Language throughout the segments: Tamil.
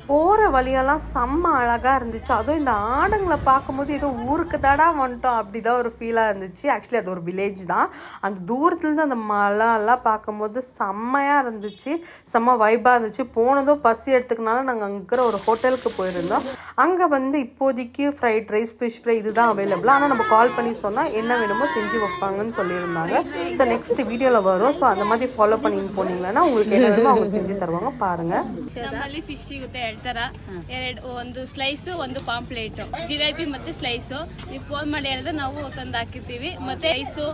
போகிற வழியெல்லாம் செம்ம அழகாக இருந்துச்சு. அதுவும் இந்த ஆடுங்களை பார்க்கும்போது ஏதோ ஊருக்கு தாடா வந்துட்டோம் அப்படி தான் ஒரு ஃபீலாக இருந்துச்சு. ஆக்சுவலி அது ஒரு வில்லேஜ் தான். அந்த தூரத்துலேருந்து அந்த மலைலாம் பார்க்கும்போது செம்மையாக இருந்துச்சு, செம்ம வைப்பாக இருந்துச்சு. போனதும் பசி எடுத்துக்கனால நாங்கள் அங்கே இருக்கிற ஒரு ஹோட்டலுக்கு போயிருந்தோம். அங்கே வந்து இப்போதைக்கு ஃப்ரைட் ரைஸ், ஃபிஷ் ஃப்ரை இதுதான் அவைலபிள். ஆனால் நம்ம கால் பண்ணி சொன்னால் என்ன வேணுமோ செஞ்சு வைப்பாங்கன்னு சொல்லியிருந்தாங்க. ஸோ நெக்ஸ்ட் வீடியோவில் வரும். ஸோ அந்த மாதிரி ஃபாலோ பண்ணின்னு போனீங்கன்னா உங்களுக்கு என்ன வேணுமோ அவங்க செஞ்சு ತರುವಾಗ பாருங்க. ನಮ್ಮಲ್ಲಿ ಫಿಶ್ ಸಿಗುತ್ತೆ 2 ತರ, ಒಂದು ಸ್ಲೈಸ್ ಒಂದು ಪಾಂಪ್ಲೇಟ್, ಜಿಲೇಬಿ ಮತ್ತೆ ಸ್ಲೈಸ್. ನೀವು ಫೋನ್ ಮಾಡಿ ಹೇಳಿದ್ರೆ ನಾವು ತಂದು ಹಾಕಿರ್ತೀವಿ. ಮತ್ತೆ ರೈಸು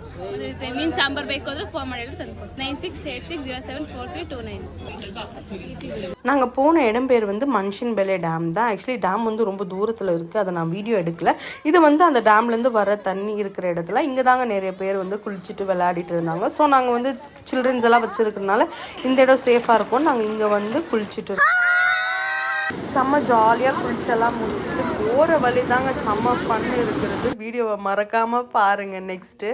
ಮೀನ್ ಸಾಂಬಾರ್ ಬೇಕು ಅಂದ್ರೆ ಫೋನ್ ಮಾಡಿ ಹೇಳಿದ್ರೆ ತಂದು 9686074329. நாங்கள் போன இடம் பேர் வந்து மன்ஷன்பெலே டேம் தான். ஆக்சுவலி டேம் வந்து ரொம்ப தூரத்தில் இருக்குது, அதை நான் வீடியோ எடுக்கல. இது வந்து அந்த டேம்லேருந்து வர தண்ணி இருக்கிற இடத்துல இங்கே தாங்க நிறைய பேர் வந்து குளிச்சுட்டு விளையாடிட்டு இருந்தாங்க. ஸோ நாங்கள் வந்து சில்ட்ரன்ஸ் எல்லாம் வச்சுருக்கனால இந்த இடம் சேஃபாக இருக்கும். நாங்கள் இங்கே வந்து குளிச்சுட்டு செம்ம ஜாலியாக குளிச்செல்லாம் முடிச்சுட்டு போகிற வழி தாங்க செம்ம ஃபன் இருக்கிறது. வீடியோவை மறக்காமல் பாருங்கள். நெக்ஸ்ட்டு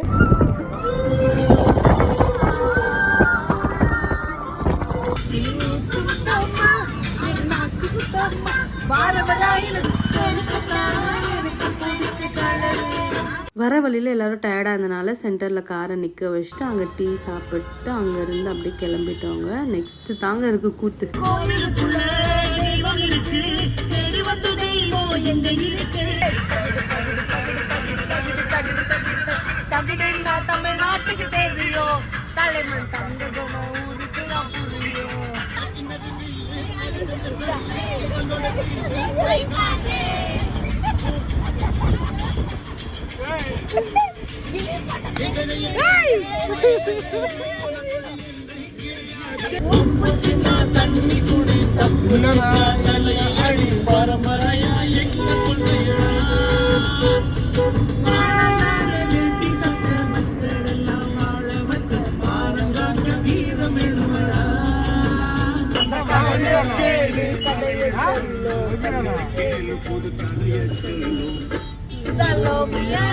வர வழியில் எல்லாரும் டயர்டாக இருந்தனால சென்டரில் காரை நிற்க வச்சுட்டு அங்கே டீ சாப்பிட்டு அங்கேருந்து அப்படியே கிளம்பிட்டோங்க. நெக்ஸ்ட்டு தாங்க இருக்கு கூத்து. தமிழ்நாட்டுக்கு தேவையோ தலைமன் தங்கமோ ஊருக்கு தண்ணி குடி அடி பரம்பரையா எங்க Salomia.